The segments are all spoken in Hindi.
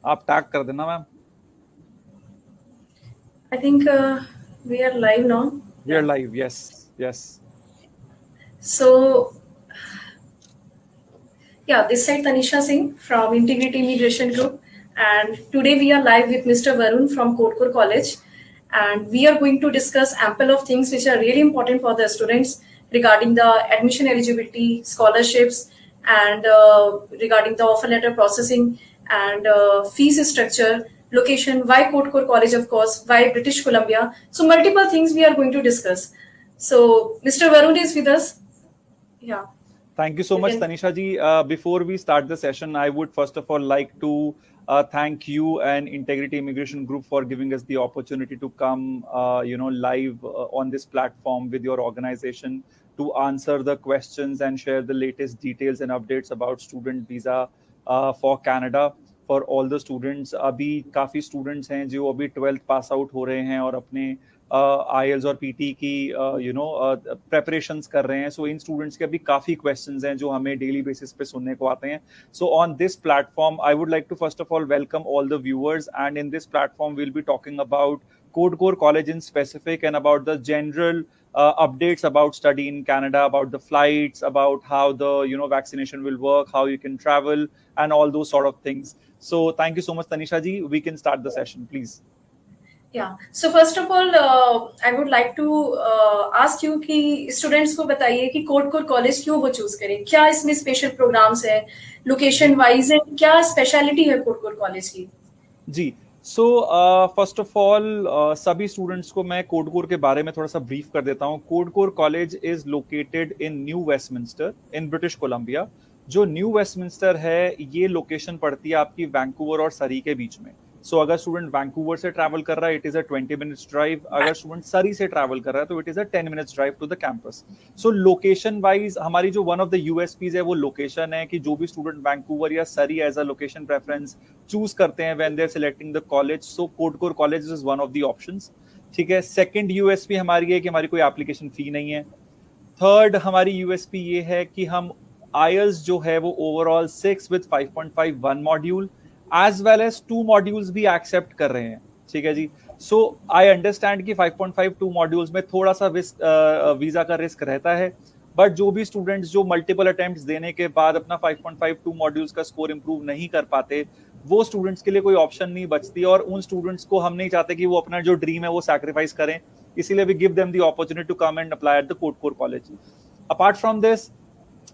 आप टैग कर देना ma'am. I think we are live now. We are live, yes yes. So, yeah, this side Tanisha Singh from Integrity Immigration Group, and today we are live with Mr. Varun from Kodkur College, and we are going to discuss ample of things which are really important for the students regarding the admission eligibility, scholarships, and regarding the offer letter processing and fees structure, location, why Kodkur College, of course, why British Columbia. So multiple things we are going to discuss. So Mr. Varun is with us. Yeah. Thank you so You much, can. Tanisha ji. Before we start the session, I would first of all like to thank you and Integrity Immigration Group for giving us the opportunity to come, live on this platform with your organization to answer the questions and share the latest details and updates about student visa for Canada for all the students. अभी काफ़ी students हैं जो अभी 12th पास आउट हो रहे हैं और अपने आईएल्स और पीटी की प्रेपरेशंस कर रहे हैं। सो इन स्टूडेंट्स के अभी काफ़ी क्वेश्चंस हैं जो हमें डेली बेसिस पे सुनने को आते हैं। So on this platform I would like to first of all welcome all the viewers, and in this platform will be talking about Codecore College in specific and about the general updates about study in Canada, about the flights, about how the vaccination will work, how you can travel, and all those sort of things. So thank you so much, Tanisha ji. We can start the session, please. Yeah. So first of all, I would like to ask you कि students को बताइए कि कोडकोर कॉलेज क्यों वो चूज करें, क्या इसमें स्पेशल प्रोग्राम्स है, लोकेशन वाइज है, क्या स्पेशलिटी है कोडकोर कॉलेज की? जी। सो फर्स्ट ऑफ ऑल सभी स्टूडेंट्स को मैं कोडकोर के बारे में थोड़ा सा ब्रीफ कर देता हूँ। CodeCore college is located in New Westminster in British Columbia. जो न्यू वेस्टमिंस्टर है ये लोकेशन पड़ती है आपकी वैंकूवर और सरी के बीच में। सो अगर स्टूडेंट वैंकूवर से ट्रैवल कर रहा है it is a 20 minutes drive, अगर स्टूडेंट सरी से ट्रैवल कर रहा है तो it is a 10 minutes drive to the campus. So location wise हमारी जो वन ऑफ द यूएसपीज है वो लोकेशन है कि जो भी स्टूडेंट वैंकूवर या Surrey as a location preference choose करते हैं when they are selecting the college, so CodeCore college is one of the options. ठीक है। सेकंड यूएसपी हमारी है कि हमारी कोई एप्लीकेशन फी नहीं है। थर्ड हमारी यूएसपी ये है कि हम आईएल्स जो है वो overall 6 with 5.5 one module as well as 2 modules भी एक्सेप्ट कर रहे हैं। ठीक है जी। सो आई अंडरस्टैंड कि 5.5 2 मॉड्यूल्स में थोड़ा सा वीजा का रिस्क रहता है, बट जो भी स्टूडेंट्स जो मल्टीपल अटेम्प्ट्स देने के बाद अपना 5.5 2 मॉड्यूल्स का स्कोर इंप्रूव नहीं कर पाते, वो स्टूडेंट्स के लिए कोई ऑप्शन नहीं बचती, और उन स्टूडेंट्स को हम नहीं चाहते कि वो अपना जो ड्रीम है वो सैक्रिफाइस करें, इसीलिए we give them the opportunity to come and apply at the CodeCore college. Apart from this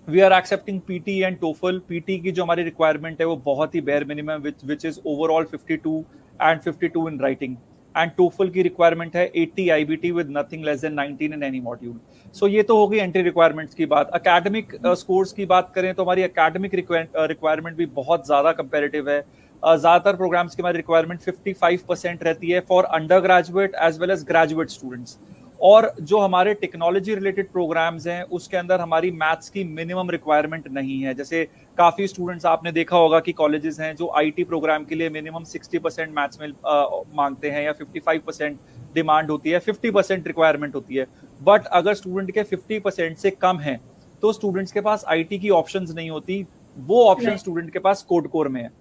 we are accepting PTE and TOEFL. PTE की जो हमारी रिक्वायरमेंट है वो बहुत ही bare minimum which is overall 52 and 52 in writing, and TOEFL की रिक्वायरमेंट है 80 IBT with nothing less than 19 in any module. So ये तो हो गई एंट्री रिक्वायरमेंट्स की बात। एकेडमिक स्कोर्स की बात करें तो हमारी एकेडमिक रिक्वायरमेंट भी बहुत ज्यादा कंपेरेटिव है। ज्यादातर प्रोग्राम्स की हमारी रिक्वायरमेंट 55% रहती है for under graduate as well as graduate students, और जो हमारे टेक्नोलॉजी रिलेटेड प्रोग्राम्स हैं उसके अंदर हमारी मैथ्स की मिनिमम रिक्वायरमेंट नहीं है। जैसे काफी स्टूडेंट्स आपने देखा होगा कि कॉलेजेस हैं जो आईटी प्रोग्राम के लिए मिनिमम 60% मैथ्स में मांगते हैं, या 55% डिमांड होती है, 50% रिक्वायरमेंट होती है। बट अगर स्टूडेंट के 50% से कम है तो स्टूडेंट्स के पास आईटी की ऑप्शंस नहीं होती, वो ऑप्शन स्टूडेंट के पास कोडकोर में है।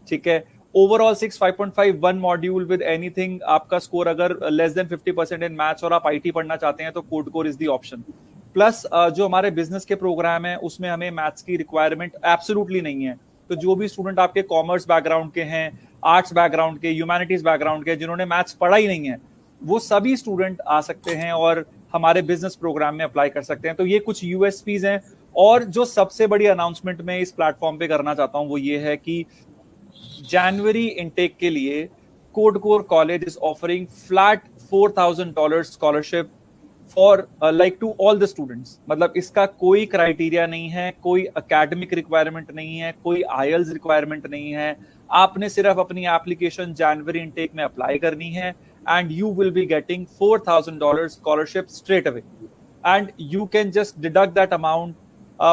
ठीक है। Overall 6 5.5 one module with anything, आपका स्कोर अगर लेस देन 50% इन मैथ्स और आप आईटी पढ़ना चाहते हैं तो quad core is the option. Plus जो हमारे बिजनेस के प्रोग्राम है उसमें हमें मैथ्स की रिक्वायरमेंट एब्सोल्युटली नहीं है। तो जो भी स्टूडेंट आपके कॉमर्स बैकग्राउंड के हैं, आर्ट्स बैकग्राउंड के, ह्यूमैनिटीज बैकग्राउंड के, जिन्होंने मैथ्स पढ़ा ही नहीं है, वो सभी स्टूडेंट आ सकते हैं और हमारे बिजनेस प्रोग्राम में अप्लाई कर सकते हैं। तो ये कुछ यूएसपीज हैं। और जो सबसे बड़ी अनाउंसमेंट मैं इस प्लेटफॉर्म पे करना चाहता हूँ वो ये है कि जनवरी इनटेक के लिए CodeCore college is offering flat $4,000 scholarship for like to all the students. मतलब इसका कोई क्राइटेरिया नहीं है, कोई एकेडमिक रिक्वायरमेंट नहीं है, कोई आईएल्स रिक्वायरमेंट नहीं है। आपने सिर्फ अपनी एप्लीकेशन जनवरी इनटेक में अप्लाई करनी है and you will be getting $4,000 scholarship straight away, and you can just deduct that amount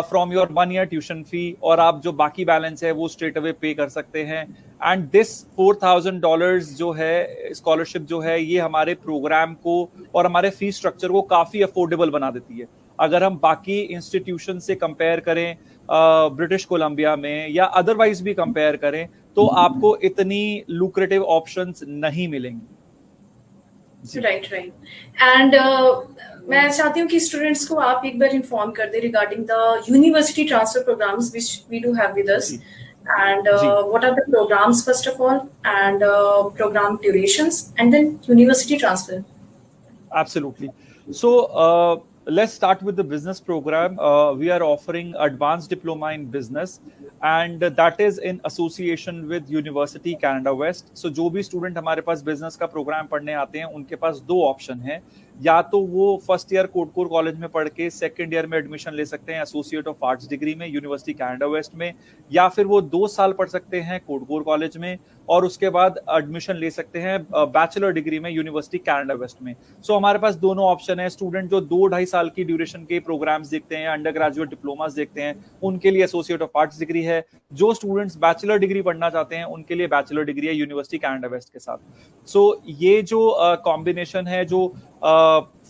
from your 1 year tuition fee, और आप जो बाकी बैलेंस है वो स्ट्रेट अवे पे कर सकते हैं। एंड दिस $4,000 जो है स्कॉलरशिप जो है ये हमारे प्रोग्राम को और हमारे फीस स्ट्रक्चर को काफी अफोर्डेबल बना देती है। अगर हम बाकी इंस्टीट्यूशन से कंपेयर करें ब्रिटिश कोलंबिया में, या अदरवाइज भी कंपेयर करें, तो आपको इतनी लुक्रेटिव ऑप्शंस नहीं मिलेंगी। Right right. एंड मैं चाहती हूँ कि स्टूडेंट्स को आप एक बार इन्फॉर्म कर दे regarding the university transfer programs which we do have with us, and ji what are the programs first of all, and program durations, and then university transfer. Absolutely. So let's start with the business program. We are offering advanced diploma in business, and that is in association with University Canada West. So जो भी स्टूडेंट हमारे पास बिजनेस का प्रोग्राम पढ़ने आते हैं उनके पास दो ऑप्शन है, या तो वो फर्स्ट ईयर कोडकोर कॉलेज में पढ़ के सेकंड ईयर में एडमिशन ले सकते हैं एसोसिएट ऑफ आर्ट्स डिग्री में यूनिवर्सिटी कनाडा वेस्ट में, या फिर वो 2 साल पढ़ सकते हैं कोडकोर कॉलेज में और उसके बाद एडमिशन ले सकते हैं बैचलर डिग्री में यूनिवर्सिटी कनाडा वेस्ट में। सो हमारे पास दोनों ऑप्शन है। स्टूडेंट जो 2-2.5 साल की ड्यूरेशन के प्रोग्राम्स देखते हैं, अंडर ग्रेजुएट डिप्लोमास देखते हैं, उनके लिए एसोसिएट ऑफ आर्ट्स डिग्री है। जो स्टूडेंट्स बैचलर डिग्री पढ़ना चाहते हैं उनके लिए बैचलर डिग्री है यूनिवर्सिटी कनाडा वेस्ट के साथ। सो ये जो कॉम्बिनेशन है, जो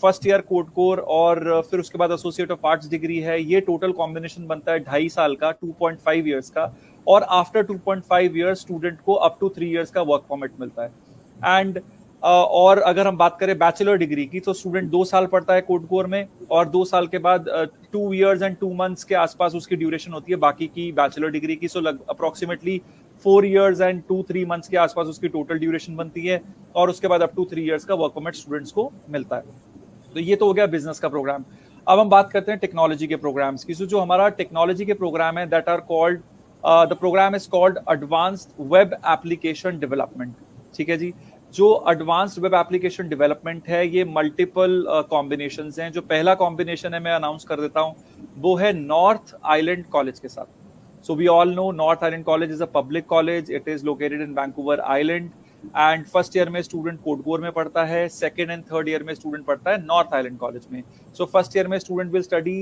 फर्स्ट ईयर कोड कोर और फिर उसके बाद एसोसिएट ऑफ आर्ट्स डिग्री है, ये टोटल कॉम्बिनेशन बनता है 2.5 साल का, 2.5 इयर्स का, और आफ्टर 2.5 इयर्स स्टूडेंट को अप टू 3 इयर्स का वर्क परमिट मिलता है। एंड और अगर हम बात करें बैचलर डिग्री की, तो स्टूडेंट 2 साल पढ़ता है कोड कोर में और 2 साल के बाद 2 इयर्स एंड 2 मंथ्स के आसपास उसकी ड्यूरेशन होती है बाकी की बैचलर डिग्री की। सो अप्रोक्सीमेटली 4 इयर्स एंड 2-3 मंथ्स के आसपास उसकी टोटल ड्यूरेशन बनती है और उसके बाद अप टू 3 इयर्स का वर्क परमिट स्टूडेंट्स को मिलता है। तो ये तो हो गया बिजनेस का प्रोग्राम। अब हम बात करते हैं टेक्नोलॉजी के प्रोग्राम्स की। जो हमारा टेक्नोलॉजी के प्रोग्राम है, that are called the program is called advanced web application development. ठीक है जी। जो एडवांस्ड वेब एप्लीकेशन डेवलपमेंट है, ये मल्टीपल कॉम्बिनेशंस हैं। जो पहला कॉम्बिनेशन है मैं अनाउंस कर देता हूं, वो है नॉर्थ आइलैंड कॉलेज के साथ। So we all know North Island College is a public college. It is located in Vancouver Island and first year में स्टूडेंट कोडकोर में पढ़ता है, सेकंड एंड थर्ड ईयर में स्टूडेंट पढ़ता है नॉर्थ आइलैंड कॉलेज में। सो फर्स्ट ईयर में student will study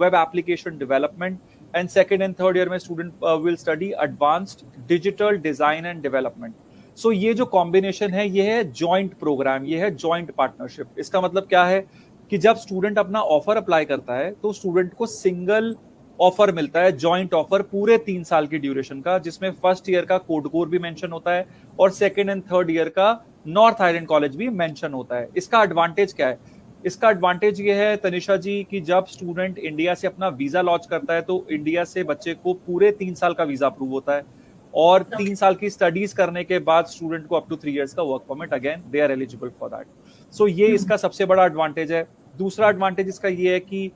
web application development and second and third year में student will study advanced digital design and development. So ये जो कॉम्बिनेशन है, ये है जॉइंट प्रोग्राम, ये है जॉइंट पार्टनरशिप। इसका मतलब क्या है कि जब स्टूडेंट अपना ऑफर अप्लाई करता है तो स्टूडेंट को सिंगल ऑफर मिलता है, जॉइंट ऑफर पूरे 3 साल की ड्यूरेशन का, जिसमें फर्स्ट ईयर का कोड कोर भी मेंशन होता है और सेकंड एंड थर्ड ईयर का नॉर्थ आइलैंड कॉलेज भी मेंशन होता है। इसका एडवांटेज क्या है? इसका एडवांटेज ये है तनिषा जी कि जब स्टूडेंट इंडिया से अपना वीजा लॉन्च करता है तो इंडिया से बच्चे को पूरे 3 साल का वीजा अप्रूव होता है और 3 साल की स्टडीज करने के बाद स्टूडेंट को अप टू 3 इयर्स का work permit, again they are eligible for that. So ये इसका सबसे बड़ा एडवांटेज है। दूसरा एडवांटेज इसका ये है कि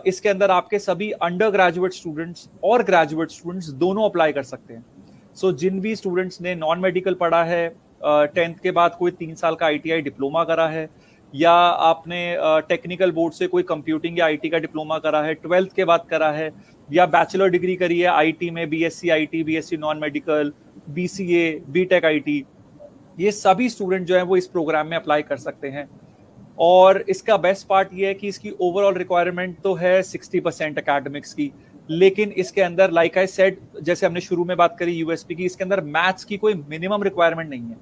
इसके अंदर आपके सभी अंडर ग्रेजुएट स्टूडेंट्स और ग्रेजुएट स्टूडेंट्स दोनों अप्लाई कर सकते हैं। सो जिन भी स्टूडेंट्स ने नॉन मेडिकल पढ़ा है, 10th के बाद कोई 3 साल का ITI डिप्लोमा करा है, या आपने टेक्निकल बोर्ड से कोई कंप्यूटिंग या IT का डिप्लोमा करा है, 12th के बाद करा है, या बैचलर डिग्री करी है IT में, BSc IT, BSc non medical, BCA, BTech IT, ये सभी स्टूडेंट जो है वो इस प्रोग्राम में अप्लाई कर सकते हैं। और इसका बेस्ट पार्ट ये है कि इसकी ओवरऑल रिक्वायरमेंट तो है 60% एकेडमिक्स की, लेकिन इसके अंदर लाइक आई सेड, जैसे हमने शुरू में बात करी USP की, इसके अंदर मैथ्स की कोई मिनिमम रिक्वायरमेंट नहीं है।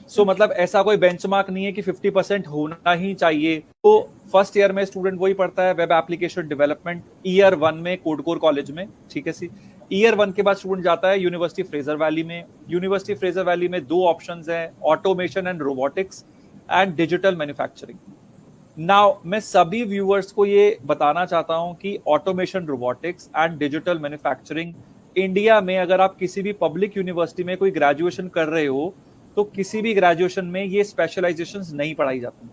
सो मतलब ऐसा कोई बेंचमार्क नहीं है कि 50% होना ही चाहिए। तो फर्स्ट ईयर में स्टूडेंट वही पढ़ता है वेब एप्लीकेशन डेवलपमेंट, ईयर 1 में कोडकोर कॉलेज में। ठीक है सी। ईयर 1 के बाद स्टूडेंट जाता है यूनिवर्सिटी फ्रेजर वैली में। यूनिवर्सिटी फ्रेजर वैली में 2 ऑप्शंस हैं, automation and robotics and digital manufacturing. Now मैं सभी व्यूअर्स को ये बताना चाहता हूं कि automation, robotics and digital manufacturing India में अगर आप किसी भी पब्लिक यूनिवर्सिटी में कोई ग्रेजुएशन कर रहे हो तो किसी भी ग्रेजुएशन में ये स्पेशलाइजेशंस नहीं पढ़ाई जाती।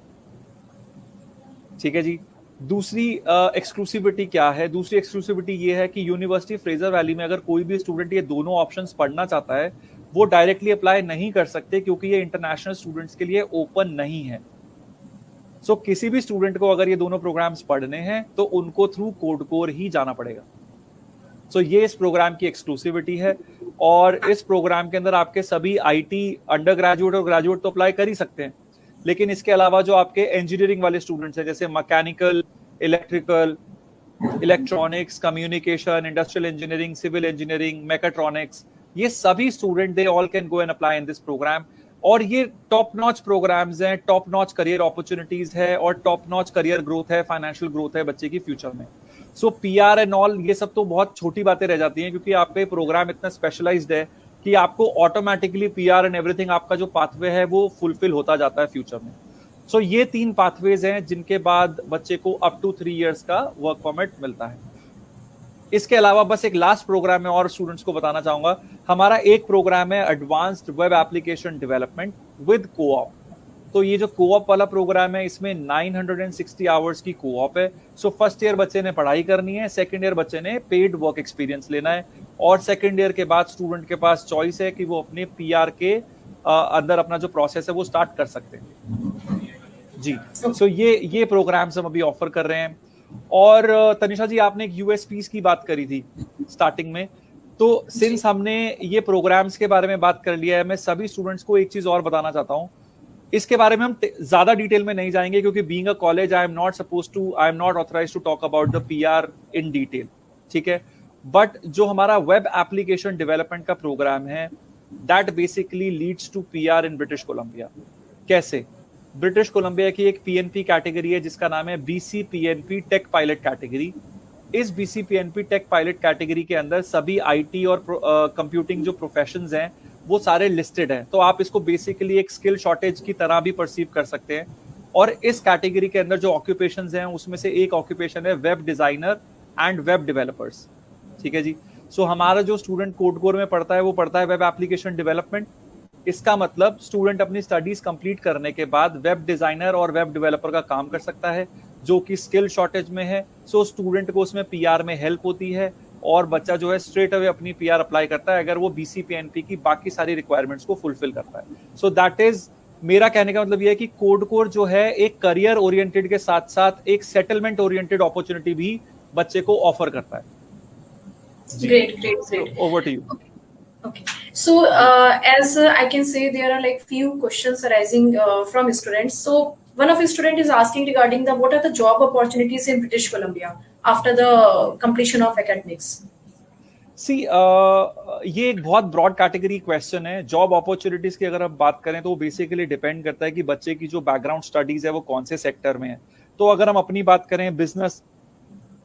ठीक है जी। दूसरी एक्सक्लूसिविटी क्या है? दूसरी एक्सक्लूसिविटी ये है कि यूनिवर्सिटी फ्रेजर वैली में अगर कोई भी स्टूडेंट ये दोनों ऑप्शंस पढ़ना चाहता है, वो डायरेक्टली अप्लाई नहीं कर सकते क्योंकि ये इंटरनेशनल स्टूडेंट्स के लिए ओपन नहीं है। सो किसी भी स्टूडेंट को अगर ये दोनों प्रोग्राम्स पढ़ने हैं तो उनको थ्रू कोडकोर ही जाना पड़ेगा। सो ये इस प्रोग्राम की एक्सक्लूसिविटी है। और इस प्रोग्राम के अंदर आपके सभी IT अंडर ग्रेजुएट और ग्रेजुएट तो अप्लाई कर ही सकते हैं, लेकिन इसके अलावा जो आपके इंजीनियरिंग वाले स्टूडेंट्स हैं, जैसे mechanical, electrical, electronics, communication, industrial engineering, civil engineering, mechatronics, ये सभी student they all can go and apply in this program. और ये टॉप नॉच प्रोग्राम्स हैं, टॉप नॉच करियर अपॉर्चुनिटीज है और टॉप नॉच करियर ग्रोथ है, फाइनेंशियल ग्रोथ है बच्चे की फ्यूचर में। सो PR एंड ऑल ये सब तो बहुत छोटी बातें रह जाती हैं क्योंकि आपका प्रोग्राम इतना स्पेशलाइज्ड है कि आपको ऑटोमेटिकली पीआर एंड एवरीथिंग, आपका जो पाथवे है वो फुलफिल होता जाता है फ्यूचर में। सो ये 3 पाथवेज हैं जिनके बाद बच्चे को अप टू 3 इयर्स का वर्क परमिट मिलता है। इसके अलावा बस एक लास्ट प्रोग्राम में और स्टूडेंट्स को बताना चाहूंगा, हमारा एक प्रोग्राम है advanced web application development with co-op. तो ये जो कोऑप वाला प्रोग्राम है इसमें 960 आवर्स की कोऑप है। सो फर्स्ट ईयर बच्चे ने पढ़ाई करनी है, सेकंड ईयर बच्चे ने पेड वर्क एक्सपीरियंस लेना है, और सेकंड ईयर के बाद स्टूडेंट के पास चॉइस है कि वो अपने पीआर के अंदर अपना जो प्रोसेस है वो स्टार्ट कर सकते हैं जी। सो ये प्रोग्राम्स हम अभी ऑफर कर रहे हैं। और तनिषा जी, आपने एक यूएसपीस की बात करी थी स्टार्टिंग में, तो सिंस हमने ये प्रोग्राम्स के बारे में बात कर लिया है, मैं सभी स्टूडेंट्स को एक चीज और बताना चाहता हूँ। इसके बारे में हम ज्यादा डिटेल में नहीं जाएंगे क्योंकि being a college I am not authorized to talk about the PR in detail, ठीक है। बट जो हमारा वेब एप्लीकेशन डेवलपमेंट का प्रोग्राम है that basically leads to PR in British Columbia. कैसे? ब्रिटिश कोलंबिया की एक पीएनपी कैटेगरी है जिसका नाम है बीसीपीएनपी टेक पायलट कैटेगरी। इस बीसीपीएनपी टेक पायलट कैटेगरी के अंदर सभी आईटी और कंप्यूटिंग जो प्रोफेशंस हैं वो सारे लिस्टेड हैं। तो आप इसको बेसिकली एक स्किल शॉर्टेज की तरह भी परसीव कर सकते हैं। और इस कैटेगरी के अंदर जो ऑक्यूपेशंस हैं उसमें से एक ऑक्यूपेशन है web designer and web developers, ठीक है जी। सो हमारा जो स्टूडेंट कोड कोर में पढ़ता है वो पढ़ता है वेब एप्लीकेशन डेवलपमेंट। इसका मतलब स्टूडेंट अपनी स्टडीज कंप्लीट करने के बाद वेब डिजाइनर और वेब डेवलपर का काम कर सकता है जो कि स्किल शॉर्टेज में है। सो स्टूडेंट को उसमें पीआर में हेल्प होती है और बच्चा जो है स्ट्रेट अवे अपनी पीआर अप्लाई करता है अगर वो बीसीपीएनपी की बाकी सारी रिक्वायरमेंट्स को फुलफिल करता है। सो दैट इज, मेरा कहने का मतलब ये है कि कोड कोर जो है एक करियर ओरिएंटेड के साथ साथ एक सेटलमेंट ओरिएंटेड अपॉर्चुनिटी भी बच्चे को ऑफर करता है। Great. Over to you. Okay. So, as I can say, there are like few questions arising from students. So, one of the student is asking regarding what are the job opportunities in British Columbia after the completion of academics. सी ये एक बहुत ब्रॉड कैटेगरी क्वेश्चन है। जॉब अपॉर्चुनिटीज की अगर हम बात करें तो वो बेसिकली डिपेंड करता है कि बच्चे की जो बैकग्राउंड स्टडीज है वो कौन से सेक्टर में है। तो अगर हम अपनी बात करें बिजनेस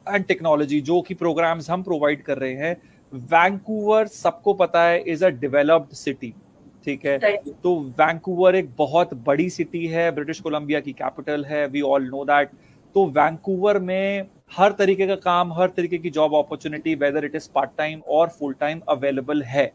एंड टेक्नोलॉजी जो कि प्रोग्राम्स हम प्रोवाइड कर रहे हैं, वैंकूवर सबको पता है इज अ डेवलप्ड सिटी, ठीक है। तो वैंकूवर एक बहुत बड़ी सिटी है, ब्रिटिश कोलंबिया की कैपिटल है, वी ऑल नो दैट। तो वैंकूवर में हर तरीके का काम, हर तरीके की job opportunity whether it is part time और फुल टाइम अवेलेबल है,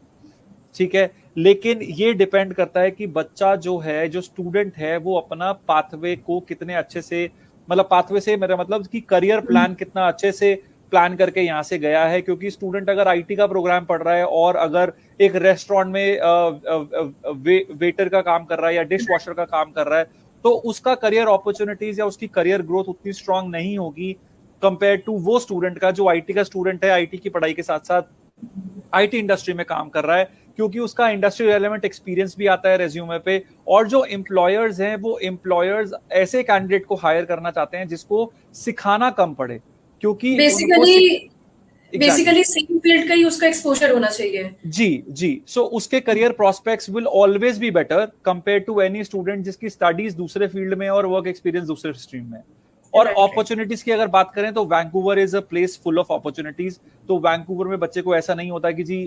ठीक है। लेकिन ये डिपेंड करता है कि बच्चा जो है, जो स्टूडेंट है, वो अपना पाथवे को कितने अच्छे से, मतलब पाथवे से मेरा मतलब कि करियर प्लान कितना अच्छे से प्लान करके यहाँ से गया है। क्योंकि स्टूडेंट अगर आईटी का प्रोग्राम पढ़ रहा है और अगर एक रेस्टोरेंट में वेटर का काम कर रहा है या डिश वॉशर का काम कर रहा है तो उसका करियर अपॉर्चुनिटीज या उसकी करियर ग्रोथ उतनी स्ट्रांग नहीं होगी कंपेयर टू वो स्टूडेंट का जो आईटी का स्टूडेंट है, आईटी की पढ़ाई के साथ साथ आईटी इंडस्ट्री में काम कर रहा है, क्योंकि उसका इंडस्ट्री रेलेवेंट एक्सपीरियंस भी आता है रेज्यूमे पे। और जो एम्प्लॉयर्स हैं वो एम्प्लॉयर्स ऐसे कैंडिडेट को हायर करना चाहते हैं जिसको सिखाना कम पड़े, क्योंकि बेसिकली सेम फील्ड का ही उसका एक्सपोजर होना चाहिए। जी। सो उसके career prospects will always be better compare to any student जिसकी स्टडीज दूसरे फील्ड में और वर्क एक्सपीरियंस दूसरे स्ट्रीम में। और अपॉर्चुनिटीज की अगर बात करें तो Vancouver is a place full of opportunities. तो वैंकूवर में बच्चे को ऐसा नहीं होता कि जी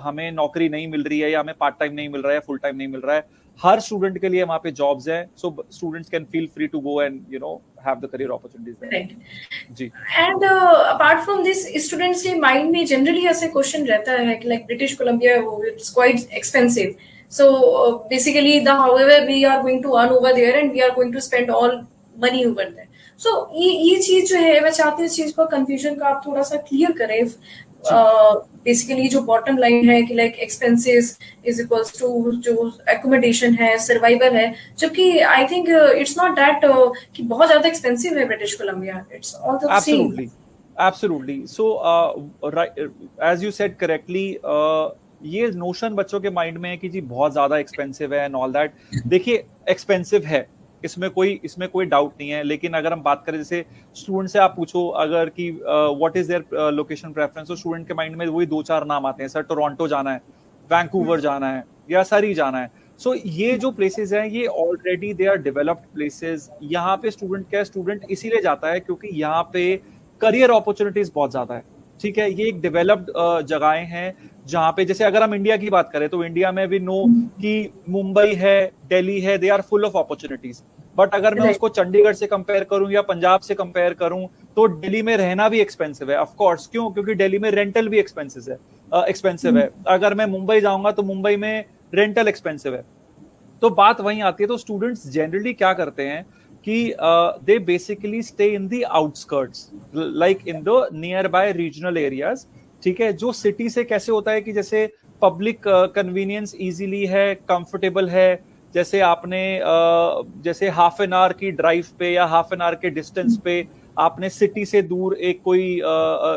हमें नौकरी नहीं मिल रही है या हमें पार्ट टाइम नहीं मिल रहा है, फुल टाइम नहीं मिल रहा है। हर स्टूडेंट के लिए वहां पे जॉब्स हैं, so students can feel free to go and have the career opportunities there. Ji. And apart from this, students के माइंड में जनरली ऐसे क्वेश्चन रहता है कि like British Columbia it's quite expensive, so basically the however we are going to earn over there and we are going to spend all money over there. So ये चीज जो है, मैं चाहती हूँ इस चीज को कंफ्यूजन का आप थोड़ा सा क्लियर करें। बेसिकली जो बॉटम लाइन है कि like expenses is equals to जो एकोमोडेशन है, सर्वाइवल है, जबकि I think it's not that कि बहुत ज्यादा एक्सपेंसिव है British Columbia, it's all the same. Absolutely. So, as you said correctly, ये नोशन बच्चों के माइंड में है कि जी बहुत ज्यादा एक्सपेंसिव है एंड ऑल दैट। देखिए, एक्सपेंसिव है, इसमें कोई डाउट नहीं है। लेकिन अगर हम बात करें, जैसे स्टूडेंट से आप पूछो अगर कि what is their location preference, तो स्टूडेंट के माइंड में वही 2-4 नाम आते हैं, सर टोरंटो जाना है, वैंकूवर जाना है या सरी जाना है। सो ये जो प्लेसेस हैं ये already they are developed places. यहाँ पे स्टूडेंट इसीलिए जाता है क्योंकि यहाँ पे करियर अपॉर्चुनिटीज बहुत ज्यादा है। ठीक है, ये एक डेवलप्ड जगहें हैं जहां पे, जैसे अगर हम इंडिया की बात करें तो इंडिया में भी नो कि मुंबई है, दिल्ली है, they are full of opportunities. But अगर मैं Right. उसको चंडीगढ़ से कंपेयर करूं या पंजाब से कंपेयर करूं तो दिल्ली में रहना भी एक्सपेंसिव है, ऑफ कोर्स। क्यों? क्योंकि दिल्ली में रेंटल भी एक्सपेंसिव है। अगर मैं मुंबई जाऊंगा तो मुंबई में रेंटल एक्सपेंसिव है। तो बात वहीं आती है। तो स्टूडेंट्स जनरली क्या करते हैं कि they basically stay in the outskirts, like in the near by regional areas. ठीक है, जो सिटी से कैसे होता है कि जैसे पब्लिक कन्वीनियंस इजीली है, कंफर्टेबल है। जैसे आपने जैसे हाफ एन आवर की ड्राइव पे या हाफ एन आवर के डिस्टेंस पे आपने सिटी से दूर एक कोई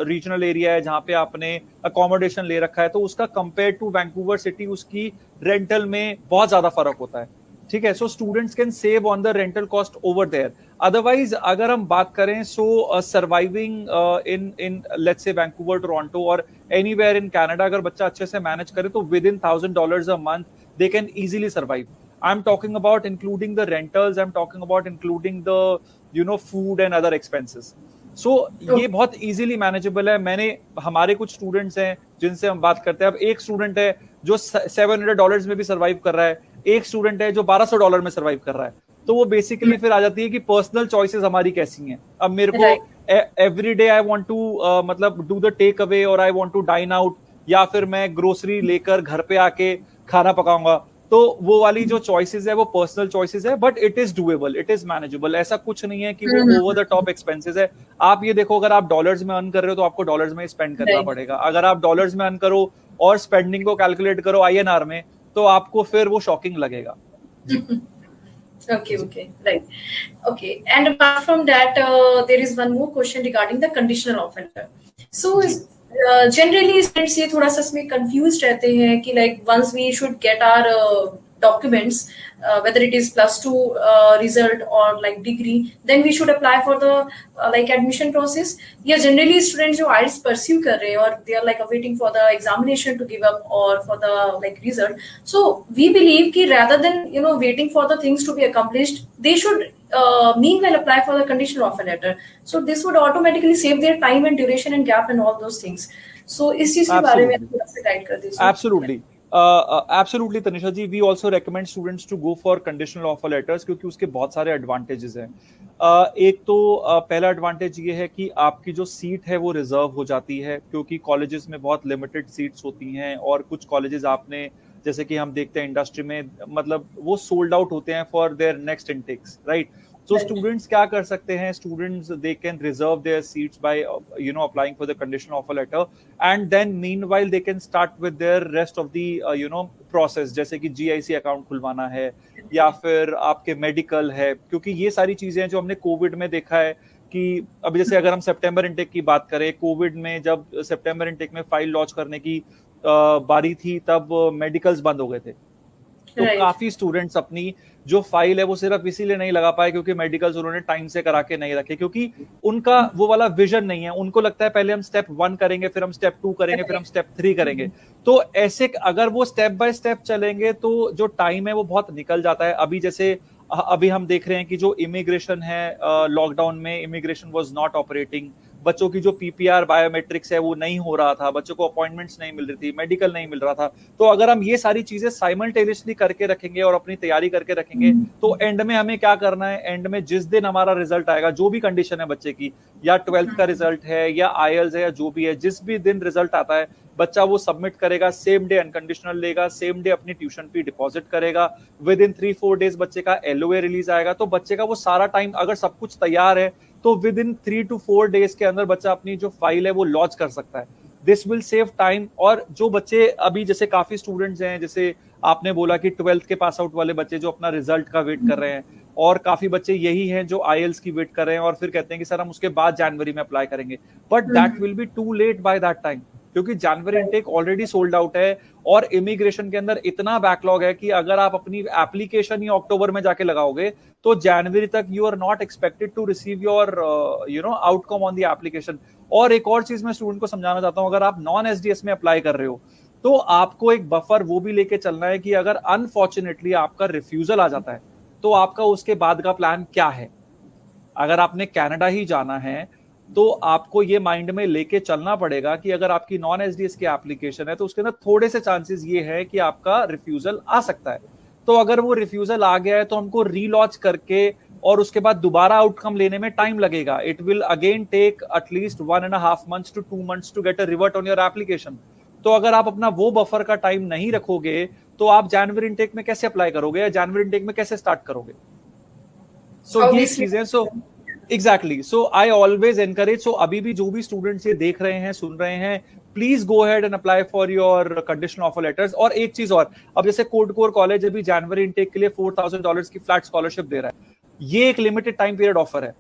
रीजनल एरिया है जहां पे आपने अकोमोडेशन ले रखा है, तो उसका कंपेयर टू वैंकूवर सिटी उसकी रेंटल में बहुत ज्यादा फर्क होता है। ठीक है, so students can save on the rental cost over there. Otherwise अगर हम बात करें, so surviving in let's say Vancouver, Toronto और एनीवेयर इन कनाडा, अगर बच्चा अच्छे से मैनेज करे तो with in $1,000 a month they can easily survive. I'm talking about including the rentals, I'm talking about including the food and other expenses. So ये बहुत easily manageable है। मैंने हमारे कुछ स्टूडेंट्स हैं जिनसे हम बात करते हैं। अब एक स्टूडेंट है जो $700 में भी सर्वाइव कर रहा है, एक स्टूडेंट है जो $1,200 में सर्वाइव कर रहा है। तो वो बेसिकली फिर आ जाती है कि पर्सनल चॉइसेस हमारी कैसी हैं। अब मेरे को every day I want to मतलब डू द टेक अवे और I want to dine out, या फिर मैं ग्रोसरी लेकर घर पे आके खाना पकाऊंगा। तो वो वाली जो चॉइसेस है वो पर्सनल चॉइसेस है, but it is doable, it is manageable. ऐसा कुछ नहीं है कि वो ओवर द टॉप एक्सपेंसेस है। आप ये देखो, अगर आप डॉलर्स में अर्न कर रहे हो तो आपको डॉलर्स में स्पेंड करना पड़ेगा। अगर आप डॉलर्स में अर्न करो और स्पेंडिंग को कैलकुलेट करो INR में, तो आपको फिर वो शॉकिंग लगेगा। Okay, right. Okay, and apart from that, there is one more question regarding the conditional offer letter. So, generally, students ये थोड़ा सा इसमें confused रहते हैं कि like once we should get our documents, whether it is +2 result or like degree, then we should apply for the like admission process. Yeah, generally students जो IELTS pursue कर रहे हैं और they are like awaiting for the examination to give up or for the like result. So we believe कि rather than waiting for the things to be accomplished, they should meanwhile apply for the conditional offer letter. So this would automatically save their time and duration and gap and all those things. So इस चीज के बारे में थोड़ा सा गाइड कर दीजिए। Absolutely. Absolutely, Tanisha ji, we also recommend students to go for conditional offer letters क्योंकि उसके बहुत सारे एडवांटेजेस हैं। एक तो पहला एडवांटेज ये है कि आपकी जो सीट है वो रिजर्व हो जाती है, क्योंकि कॉलेजेस में बहुत लिमिटेड सीट्स होती हैं और कुछ कॉलेजेस आपने, जैसे कि हम देखते हैं इंडस्ट्री में, मतलब वो सोल्ड आउट होते हैं for their next intakes, right. So students क्या कर सकते हैं? Students they can reserve their seats by applying for the conditional offer letter, and then meanwhile they can start with their rest of the process, जैसे कि GIC अकाउंट खुलवाना है या फिर आपके मेडिकल है, क्योंकि ये सारी चीजें जो हमने कोविड में देखा है कि अभी जैसे अगर हम सितंबर इनटेक की बात करें, कोविड में जब सितंबर इनटेक में फाइल लॉन्च करने की बारी थी तब मेडिकल्स बंद हो गए थे। तो काफी स्टूडेंट्स अपनी जो फाइल है वो सिर्फ इसीलिए नहीं लगा पाए क्योंकि मेडिकल्स उन्होंने टाइम से करा के नहीं रखे, क्योंकि उनका वो वाला विजन नहीं है। उनको लगता है पहले हम स्टेप 1 करेंगे, फिर हम स्टेप 2 करेंगे, फिर हम स्टेप 3 करेंगे। तो ऐसे अगर वो स्टेप बाय स्टेप चलेंगे तो जो टाइम है वो बहुत निकल जाता है। अभी हम देख रहे हैं कि जो इमिग्रेशन है, लॉकडाउन में इमिग्रेशन वाज नॉट ऑपरेटिंग, बच्चों की जो PPR बायोमेट्रिक्स है वो नहीं हो रहा था, बच्चों को अपॉइंटमेंट्स नहीं मिल रही थी, मेडिकल नहीं मिल रहा था। तो अगर हम ये सारी चीजें साइमल्टेनियसली करके रखेंगे और अपनी तैयारी करके रखेंगे तो एंड में हमें क्या करना है, एंड में जिस दिन हमारा रिजल्ट आएगा, जो भी कंडीशन है बच्चे की, या 12th का रिजल्ट है या IELTS है या जो भी है, जिस भी दिन रिजल्ट आता है बच्चा वो सबमिट करेगा, सेम डे अनकंडीशनल लेगा, सेम डे अपनी ट्यूशन फी डिपॉजिट करेगा, विद इन 3-4 डेज बच्चे का LOA रिलीज आएगा। तो बच्चे का वो सारा टाइम, अगर सब कुछ तैयार है तो विद इन 3 to 4 डेज के अंदर बच्चा अपनी जो फाइल है वो लॉन्च कर सकता है। This will save time. और जो बच्चे अभी, जैसे काफी स्टूडेंट्स हैं, जैसे आपने बोला कि 12th के पास आउट वाले बच्चे जो अपना रिजल्ट का वेट कर रहे हैं, और काफी बच्चे यही हैं जो IELTS की वेट कर रहे हैं और फिर कहते हैं कि सर हम उसके बाद जनवरी में अप्लाई करेंगे, but that will be too late by that time, क्योंकि जनवरी इनटेक ऑलरेडी सोल्ड आउट है और इमिग्रेशन के अंदर इतना बैकलॉग है कि अगर आप अपनी एप्लीकेशन ही अक्टूबर में जाके लगाओगे तो जनवरी तक you are not expected to receive your outcome on the application. और एक और चीज मैं स्टूडेंट को समझाना चाहता हूं, अगर आप नॉन SDS में अप्लाई कर रहे हो तो आपको एक बफर वो भी लेके चलना है कि अगर अनफॉर्चुनेटली आपका रिफ्यूजल आ जाता है तो आपका उसके बाद का प्लान क्या है। अगर आपने कनाडा ही जाना है तो आपको ये माइंड में लेके चलना पड़ेगा कि अगर आपकी नॉन एसडीएस की एप्लीकेशन है तो उसके अंदर थोड़े से चांसेस ये है कि आपका रिफ्यूजल आ सकता है। तो अगर वो रिफ्यूजल आ गया है तो हमको रीलॉन्च करके और उसके बाद दोबारा आउटकम लेने में टाइम लगेगा। It will again take at least 1.5 months to 2 months to get a revert on your application. तो अगर आप अपना वो बफर का टाइम नहीं रखोगे तो आप जनवरी इनटेक में कैसे अप्लाई करोगे या जनवरी इनटेक में कैसे स्टार्ट करोगे? सो ये Obviously. चीजें, so exactly, so I always encourage, so अभी भी जो भी स्टूडेंट्स ये देख रहे हैं, सुन रहे हैं, please go ahead and apply for your conditional offer letters. और एक चीज और, अब जैसे कोड कोर कॉलेज अभी जनवरी इनटेक के लिए $4,000 की फ्लैट स्कॉलरशिप दे रहा है। ये एक लिमिटेड टाइम पीरियड ऑफर है,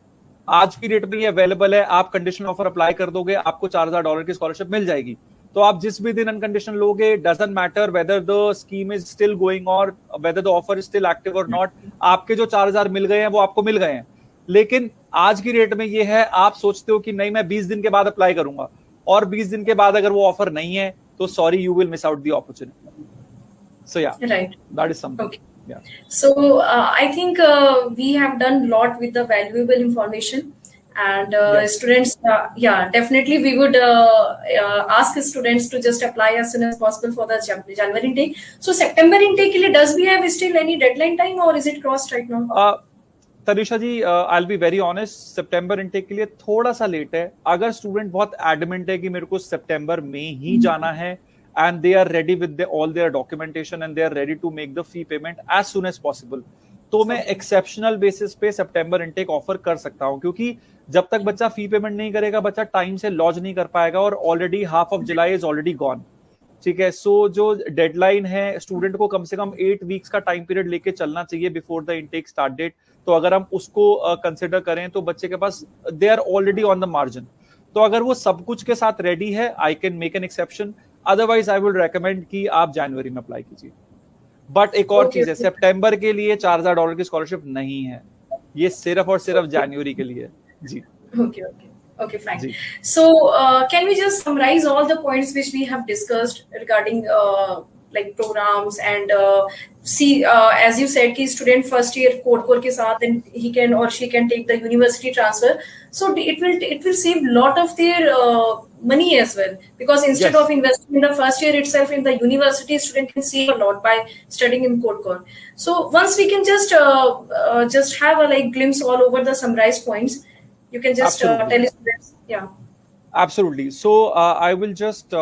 आज की डेट में ये अवेलेबल है। आप कंडीशनल ऑफर अप्लाई कर दोगे, आपको $4,000 की स्कॉलरशिप मिल जाएगी। तो आप जिस भी दिन अनकंडीशनल लोगे, doesn't matter whether the scheme is still going और whether the offer is still active और नॉट, आपके जो 4,000 मिल गए हैं वो आपको मिल गए हैं। लेकिन आज की डेट में ये है, आप सोचते हो कि नहीं मैं 20 दिन के बाद अप्लाई करूंगा, और 20 दिन के बाद अगर वो ऑफर नहीं है तो sorry, you will miss out the opportunity. So yeah, Right. That is something. Okay. So I think we have done a lot with the valuable information, and Yes. students, yeah, definitely we would ask students to just apply as soon as possible for the January intake. So September intake के लिए does we have still any deadline time or is it crossed right now? Tanisha ji, I will be very honest, सितंबर इनटेक के लिए थोड़ा सा लेट है। अगर स्टूडेंट बहुत एडमेंट है कि मेरे को सितंबर में ही जाना है and they are ready with all their documentation and they are ready to make the fee payment as soon as possible, तो मैं एक्सेप्शनल बेसिस पे सितंबर इनटेक ऑफर कर सकता हूं, क्योंकि जब तक बच्चा फी पेमेंट नहीं करेगा, बच्चा टाइम से लॉज नहीं कर पाएगा, और already half of July is already gone. ठीक है, सो जो डेडलाइन है, स्टूडेंट को कम से कम 8 वीक्स का टाइम पीरियड लेके चलना चाहिए before the intake start date. तो अगर हम उसको कंसिडर करें तो बच्चे के पास they are already on the margin. तो अगर वो सब कुछ के साथ रेडी है, I can make an exception, otherwise I would recommend कि आप जनवरी में अप्लाई कीजिए। बट एक और चीज है, सितंबर के लिए $4,000 की स्कॉलरशिप नहीं है, ये सिर्फ और सिर्फ जनवरी के लिए जी। Okay, fine. So, can we just summarize all the points which we have discussed regarding like programs and see, as you said, कि student first year code core के साथ, then he can or she can take the university transfer. So it will save lot of their money as well, because instead Yes. of investing in the first year itself in the university, student can save a lot by studying in code core. So once we can just have a like glimpse all over the summarized points. You can just tell students, yeah. Absolutely. So I will just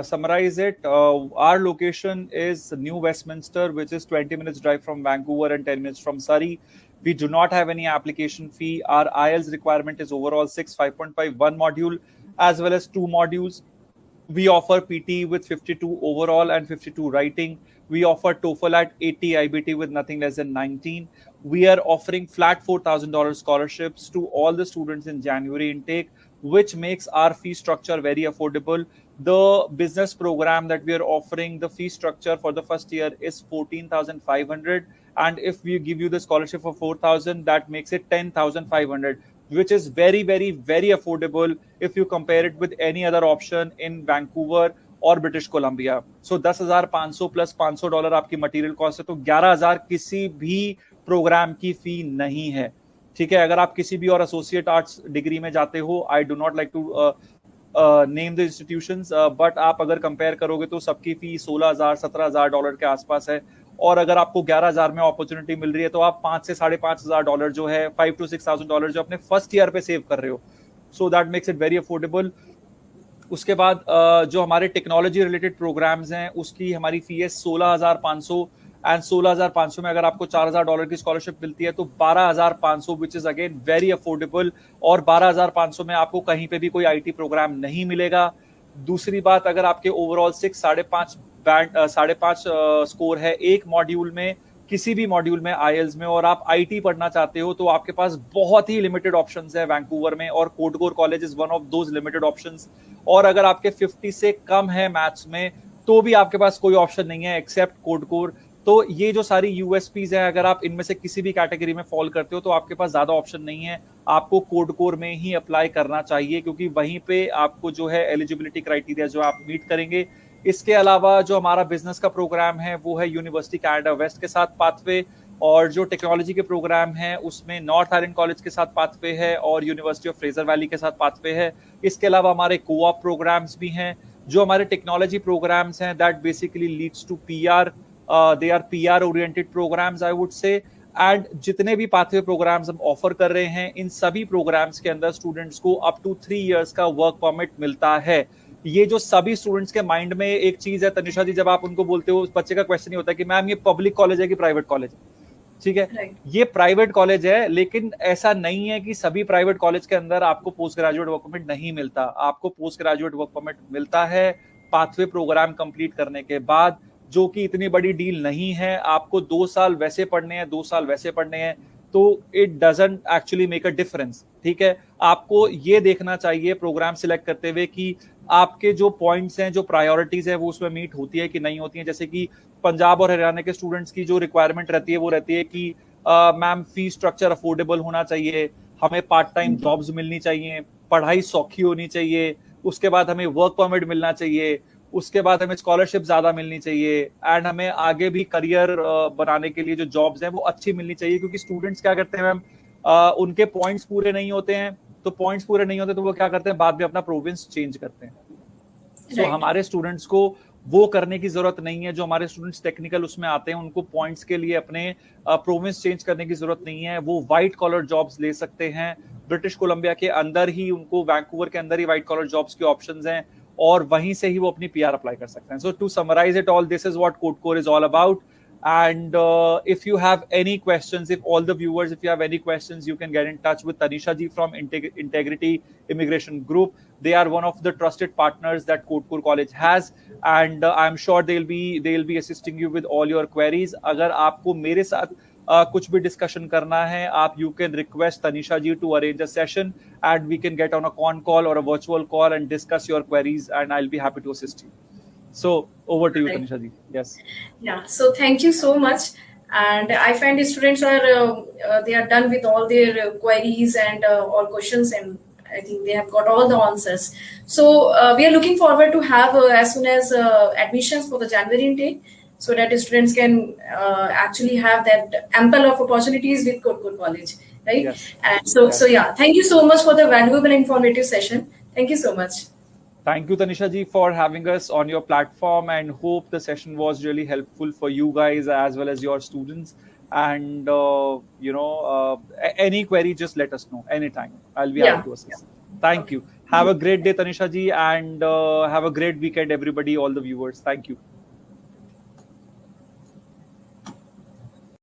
summarize it. Our location is New Westminster, which is 20 minutes drive from Vancouver and 10 minutes from Surrey. We do not have any application fee. Our IELTS requirement is overall 6, 5.5, one module, as well as 2 modules. We offer PT with 52 overall and 52 writing. We offer TOEFL at 80, IBT with nothing less than 19. We are offering flat $4,000 scholarships to all the students in January intake, which makes our fee structure very affordable. The business program that we are offering, the fee structure for the first year is 14,500, and if we give you the scholarship for 4,000, that makes it 10,500, which is very, very, very affordable if you compare it with any other option in Vancouver और ब्रिटिश कोलंबिया। सो 10,500 प्लस $500 आपकी मटेरियल कॉस्ट है, तो 11,000 किसी भी प्रोग्राम की फी नहीं है। ठीक है, अगर आप किसी भी और एसोसिएट आर्ट्स डिग्री में जाते हो, I do not like to name the institutions, but आप अगर कंपेयर करोगे तो सबकी फी $16,000 $17,000 के आसपास है। और अगर आपको 11,000 में अपॉर्चुनिटी मिल रही है तो आप $5,000 से $5,500 जो है, $5,000 to $6,000 जो अपने फर्स्ट ईयर पे सेव कर रहे हो। So that makes it very affordable. उसके बाद जो हमारे टेक्नोलॉजी रिलेटेड प्रोग्राम्स हैं, उसकी हमारी फी है 16,500, एंड 16,500 में अगर आपको $4,000 की स्कॉलरशिप मिलती है तो 12,500, which is again very affordable. और 12,500 में आपको कहीं पे भी कोई आईटी प्रोग्राम नहीं मिलेगा। दूसरी बात, अगर आपके ओवरऑल 5.5 स्कोर है एक मॉड्यूल में, किसी भी मॉड्यूल में आईएल्स में, और आप आईटी पढ़ना चाहते हो, तो आपके पास बहुत ही लिमिटेड ऑप्शंस है वैंकूवर में, और code core college is one of those limited options. और अगर आपके 50 से कम है मैथ्स में, तो भी आपके पास कोई ऑप्शन नहीं है एक्सेप्ट कोड कोर। तो ये जो सारी यूएसपीज है, अगर आप इनमें से किसी भी कैटेगरी में फॉल करते हो तो आपके पास ज्यादा ऑप्शन नहीं है, आपको कोड कोर में ही अप्लाई करना चाहिए, क्योंकि वहीं पे आपको जो है एलिजिबिलिटी क्राइटेरिया जो आप मीट करेंगे। इसके अलावा जो हमारा बिजनेस का प्रोग्राम है वो है यूनिवर्सिटी कनाडा वेस्ट के साथ पाथवे, और जो टेक्नोलॉजी के प्रोग्राम हैं उसमें नॉर्थ आयलैंड कॉलेज के साथ पाथवे है और यूनिवर्सिटी ऑफ फ्रेजर वैली के साथ पाथवे है। इसके अलावा हमारे कोऑप प्रोग्राम्स भी हैं। जो हमारे टेक्नोलॉजी प्रोग्राम्स हैं that basically leads to PR, they are PR oriented programs I would say. And जितने भी पाथवे प्रोग्राम्स हम ऑफर कर रहे हैं इन सभी प्रोग्राम्स के अंदर स्टूडेंट्स को अप टू 3 इयर्स का वर्क परमिट मिलता है। ये जो सभी स्टूडेंट्स के माइंड में एक चीज है तनिषा जी, जब आप उनको बोलते हो, उस बच्चे का क्वेश्चन ये होता है कि मैम ये पब्लिक कॉलेज है कि प्राइवेट कॉलेज है। ठीक है, Right. ये प्राइवेट कॉलेज है, लेकिन ऐसा नहीं है कि सभी प्राइवेट कॉलेज के अंदर आपको पोस्ट ग्रेजुएट वर्क परमिट नहीं मिलता। आपको पोस्ट ग्रेजुएट वर्क परमिट मिलता है पाथवे प्रोग्राम कंप्लीट करने के बाद, जो कि इतनी बड़ी डील नहीं है। आपको 2 साल वैसे पढ़ने हैं, 2 साल वैसे पढ़ने हैं, तो it doesn't actually make a difference. ठीक है, आपको ये देखना चाहिए प्रोग्राम सिलेक्ट करते हुए कि आपके जो पॉइंट्स हैं, जो प्रायोरिटीज है, वो उसमें मीट होती है कि नहीं होती है। जैसे कि पंजाब और हरियाणा के स्टूडेंट्स की जो रिक्वायरमेंट रहती है वो रहती है कि मैम फीस स्ट्रक्चर अफोर्डेबल होना चाहिए, हमें पार्ट टाइम जॉब्स मिलनी चाहिए, पढ़ाई सौखी होनी चाहिए, उसके बाद हमें वर्क परमिट मिलना चाहिए, उसके बाद हमें स्कॉलरशिप ज्यादा मिलनी चाहिए, एंड हमें आगे भी करियर बनाने के लिए जो जॉब्स हैं वो अच्छी मिलनी चाहिए। क्योंकि स्टूडेंट्स क्या करते हैं मैम, उनके पॉइंट्स पूरे नहीं होते हैं, तो पॉइंट्स पूरे नहीं होते तो वो क्या करते हैं, बाद में अपना प्रोविंस चेंज करते हैं। सो हमारे स्टूडेंट्स को वो करने की जरूरत नहीं है। जो हमारे स्टूडेंट्स टेक्निकल उसमें आते हैं उनको पॉइंट्स के लिए अपने प्रोविंस चेंज करने की जरूरत नहीं है। वो व्हाइट कॉलर जॉब्स ले सकते हैं। ब्रिटिश कोलंबिया के अंदर ही उनको, वैंकूवर के अंदर ही व्हाइट कॉलर जॉब्स के ऑप्शंस हैं और वहीं से ही वो अपनी पीआर अप्लाई कर सकते हैं। So to summarise it all, this is what Codecore is all about. And if you have any questions, if all the viewers, if you have any questions, you can get in touch with Tanisha ji from Integrity Immigration Group. They are one of the trusted partners that Kodkur College has, and I'm sure they'll be assisting you with all your queries. अगर आपको मेरे साथ कुछ भी डिस्कशन करना है, आप you can request Tanisha ji to arrange a session, and we can get on a con call or a virtual call and discuss your queries, and I'll be happy to assist you. So over to you, Right. Tanisha ji. Yes. Yeah, so thank you so much. And I find the students are they are done with all their queries and all questions, and I think they have got all the answers. So we are looking forward to have as soon as admissions for the January intake, so that the students can actually have that ample of opportunities with Kodkur College, right? Yes. And so Yes. so yeah, thank you so much for the valuable and informative session. Thank you so much. Thank you, Tanisha ji, for having us on your platform, and hope the session was really helpful for you guys as well as your students. And any query, just let us know anytime. I'll be happy to assist. Thank you. Have a great day, Tanisha ji, and have a great weekend, everybody, all the viewers. Thank you.